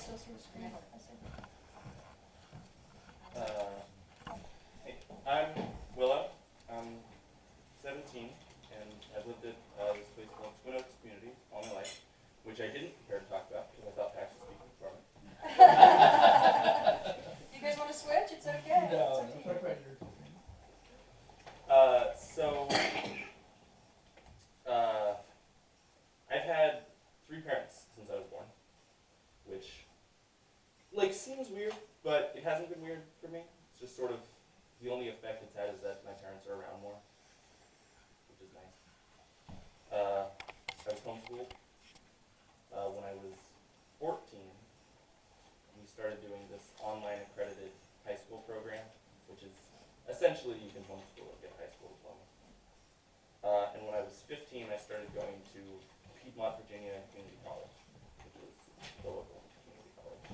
those from the screen. Hey, I'm Willow. I'm 17, and I've lived at this place called Twin Oaks Community all my life, which I didn't prepare to talk about because I thought Pax was speaking for me. You guys want to switch? It's okay. No, It's no, up to you. talk about your I've had 3 parents since I was born, which, like, seems weird, but it hasn't been weird for me. It's just sort of, the only effect it's had is that my parents are around more, which is nice. I was homeschooled when I was 14. We started doing this online accredited high school program, which is essentially you can homeschool and get a high school diploma. And when I was 15, I started going to Piedmont, Virginia Community College, which is the local community college.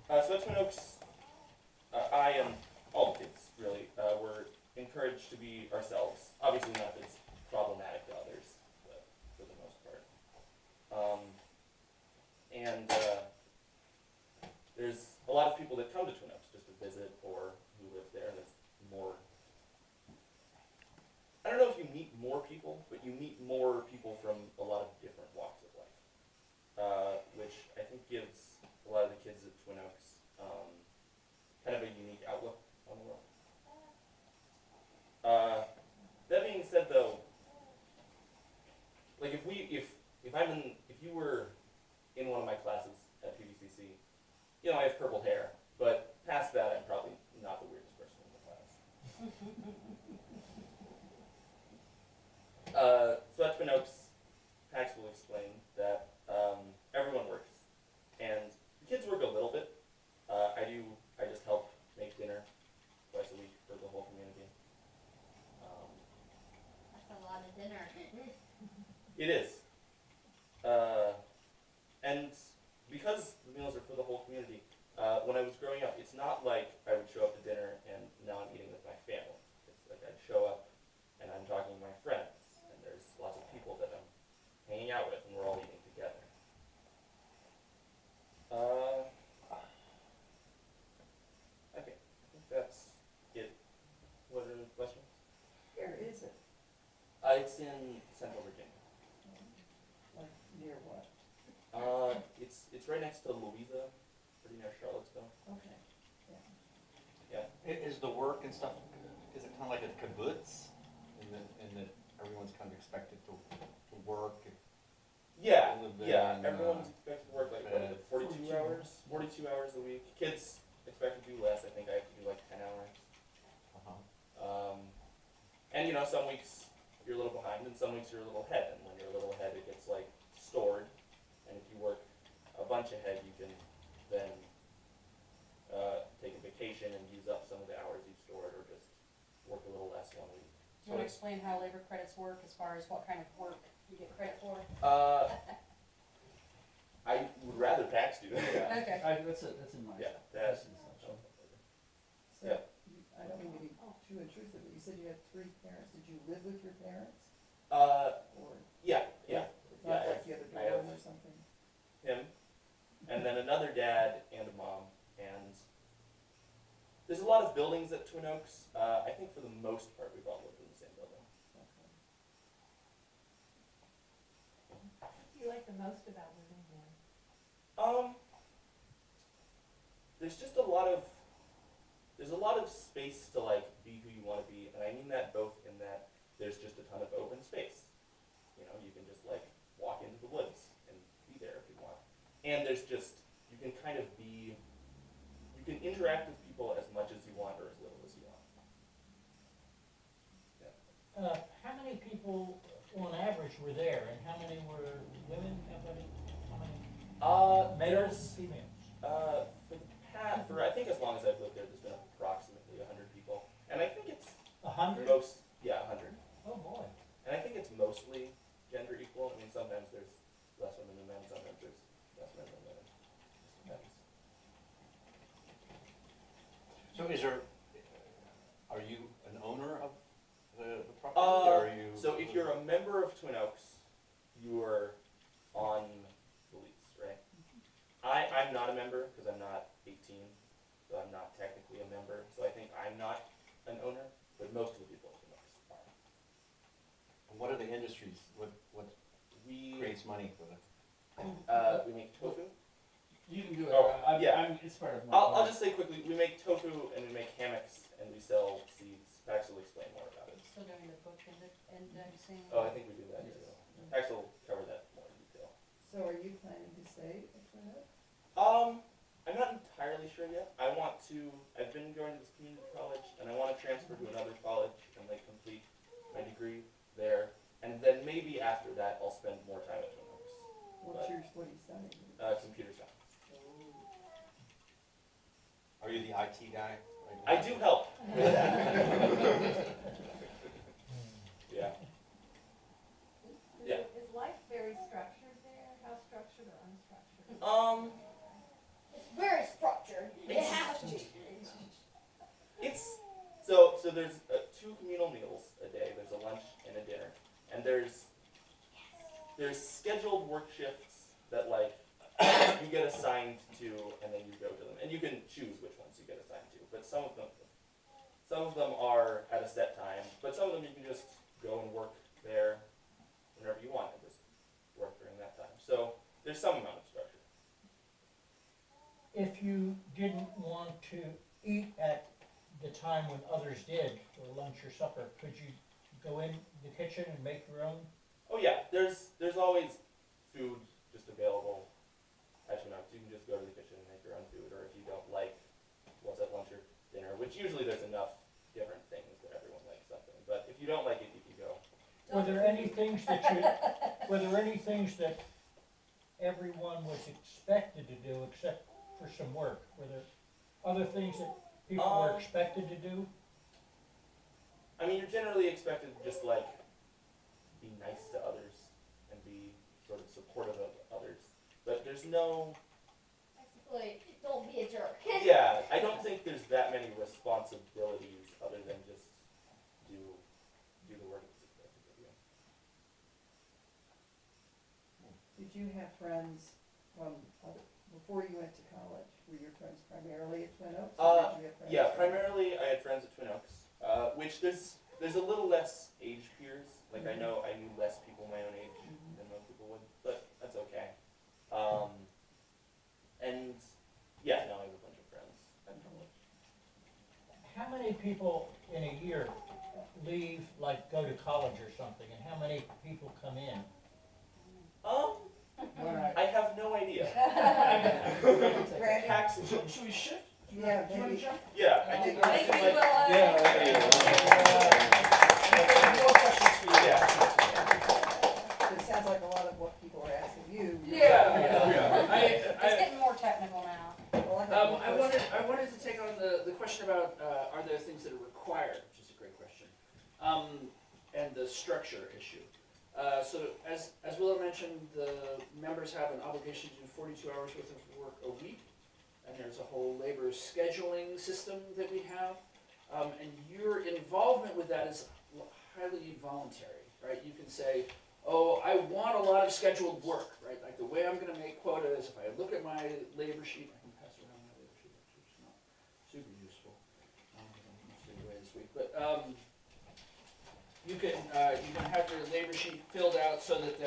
So at Twin Oaks, I and all the kids really were encouraged to be ourselves. Obviously not as problematic to others, but for the most part. There's a lot of people that come to Twin Oaks just to visit or who live there. There's more. I don't know if you meet more people, but you meet more people from a lot of different walks of life, which I think gives a lot of the kids at Twin Oaks kind of a unique outlook on the world. That being said, though, like if you were in one of my classes at PVCC, you know, I have purple hair, but past that, I'm probably not the weirdest person in the class. So at Twin Oaks, Pax will explain that everyone works, and the kids work a little bit. I just help make dinner twice a week for the whole community. That's a lot of dinner. It is. And because the meals are for the whole community, when I was growing up, it's not like I would show up to dinner and now I'm eating with my family. It's like I'd show up and I'm talking to my friends, and there's lots of people that I'm hanging out with, and we're all eating together. Okay, I think that's it. What are the questions? Where is it? It's in Central Virginia. Like, near what? It's right next to Louisa, pretty near Charlottesville. Okay, yeah. Yeah. Is the work and stuff, is it kind of like a kibbutz? In that everyone's kind of expected to work? Yeah, live yeah. in, Everyone's expected to work like, what is it, 42 hours? 42 hours a week. Kids expect to do less. I think I have to do like 10 hours. And you know, some weeks you're a little behind, and some weeks you're a little ahead. And when you're a little ahead, it gets like stored. And if you work a bunch ahead, you can then take a vacation and use up some of the hours you've stored, or just work a little less one week. Do you want to explain how labor credits work as far as what kind of work you get credit for? I would rather Pax do that. Yeah. Okay. That's in my. Yeah, that's. So, Yeah. I don't mean to be too intrusive, but you said you had 3 parents. Did you live with your parents? Or Yeah, yeah. it's not Yeah, like you had a I have- dorm or something? Him, and then another dad and a mom, and there's a lot of buildings at Twin Oaks. I think for the most part we've all lived in the same building. Okay. What do you like the most about living there? There's just there's a lot of space to like be who you want to be, and I mean that both in that there's just a ton of open space. You know, you can just like walk into the woods and be there if you want. And there's just, you can kind of be, you can interact with people as much as you want or as little as you want. Yeah. How many people on average were there, and how many were women? How many males, females? For I think as long as I've lived there, there's been approximately 100 people. And I think it's 100? 100. Oh boy. And I think it's mostly gender equal. I mean, sometimes there's less women than men, sometimes there's less men than women. Just depends. So are you an owner of the property, or are you? So if you're a member of Twin Oaks, you are on the lease, right? I'm not a member because I'm not 18, so I'm not technically a member. So I think I'm not an owner, but most of the people at Communes are. And what are the industries? What We creates money for the? we make tofu. You can do it. Oh, yeah. It's part of my. I'll just say quickly, we make tofu and we make hammocks and we sell seeds. Pax will explain more about it. Still doing the book indexing. Oh, I think we do that Yes. too. Pax will cover that more in detail. So are you planning to stay at Twin Oaks? I'm not entirely sure yet. I've been going to this community college and I want to transfer to another college and like complete my degree there. And then maybe after that I'll spend more time at Twin Oaks. What are you studying? Computer science. Are you the IT guy? I do help with that. Yeah. Yeah. Is life very structured there? How structured or unstructured? It's very structured. It has to. It's so there's 2 communal meals a day. There's a lunch and a dinner, and there's scheduled work shifts that like you get assigned to, and then you go to them, and you can choose which ones you get assigned to. But some of them are at a set time, but some of them you can just go and work there whenever you want and just work during that time. So there's some amount of structure. If you didn't want to eat at the time when others did, or lunch or supper, could you go in the kitchen and make your own? Oh yeah, there's always food just available at Twin Oaks. You can just go to the kitchen and make your own food, or if you don't like what's at lunch or dinner, which usually there's enough different things that everyone likes something. But if you don't like it, you can go. Were there any things that everyone was expected to do except for some work? Were there other things that people were expected to do? I mean, you're generally expected to just like be nice to others and be sort of supportive of others. But there's no, Basically, don't be a jerk. yeah, I don't think there's that many responsibilities other than just do the work that's expected of you. Did you have friends before you went to college? Were your friends primarily at Twin Oaks? Or did you have friends Yeah, from- primarily I had friends at Twin Oaks, which there's a little less age peers. Like I knew less people my own age than most people would, but that's okay. And yeah, now I have a bunch of friends at college. How many people in a year leave, like go to college or something, and how many people come in? I have no idea. Randy? Paxus. Should we shift? Yeah, Do you want maybe. to jump? Yeah, I think Thank you, like, More questions for you. yeah. It sounds like a lot of what people are asking you. It's getting more technical now. Well, I have one I question. wanted to take on the question about are there things that are required, which is a great question, and the structure issue. So as Willow mentioned, the members have an obligation to do 42 hours worth of work a week, and there's a whole labor scheduling system that we have, and your involvement with that is highly voluntary, right? You can say, oh, I want a lot of scheduled work, right? Like the way I'm going to make quota is if I look at my labor sheet, I can pass around my labor sheet, which is not super useful. I'm mostly away this week, but you can have your labor sheet filled out so that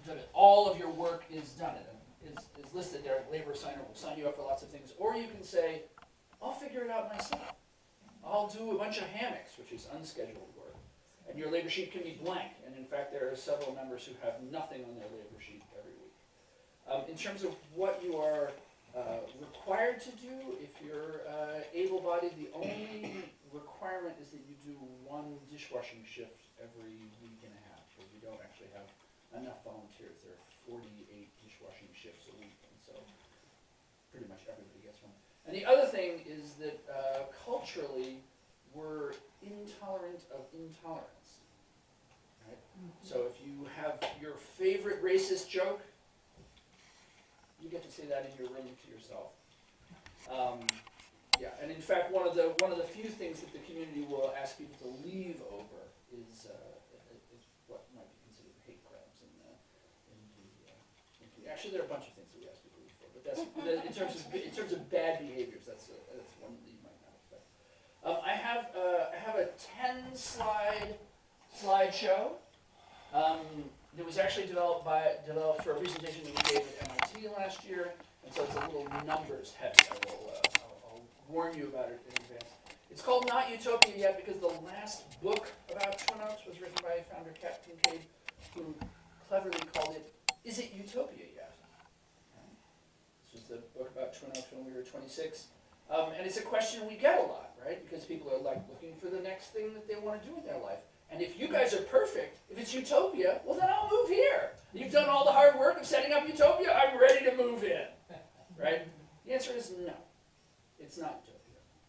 that all of your work is done and is listed there. Labor signer will sign you up for lots of things, or you can say, I'll figure it out myself. I'll do a bunch of hammocks, which is unscheduled work. And your labor sheet can be blank, and in fact there are several members who have nothing on their labor sheet every week. In terms of what you are required to do, if you're able-bodied, the only requirement is that you do 1 dishwashing shift every week and a half, because we don't actually have enough volunteers. There are 48 dishwashing shifts a week, and so pretty much everybody gets one. And the other thing is that culturally, we're intolerant of intolerance. Right? So if you have your favorite racist joke, you get to say that in your room to yourself. Yeah, and in fact, one of the few things that the community will ask people to leave over is what might be considered hate crimes in the actually, there are a bunch of things that we ask people for, but that's, in terms of bad behaviors, that's one that you might not expect. I have a 10-slide that was actually developed for a presentation that we gave at MIT last year, and so it's a little numbers heavy. I'll warn you about it in advance. It's called Not Utopia Yet because the last book about Twin Oaks was written by founder Kat Kincaid, who cleverly called it, Is It Utopia Yet? This was the book about Twin Oaks when we were 26. And it's a question we get a lot, right? Because people are like looking for the next thing that they want to do in their life. And if you guys are perfect, if it's utopia, well then I'll move here. You've done all the hard work of setting up utopia, I'm ready to move in, right? The answer is no. It's not utopia.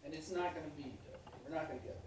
And it's not going to be utopia. We're not going to get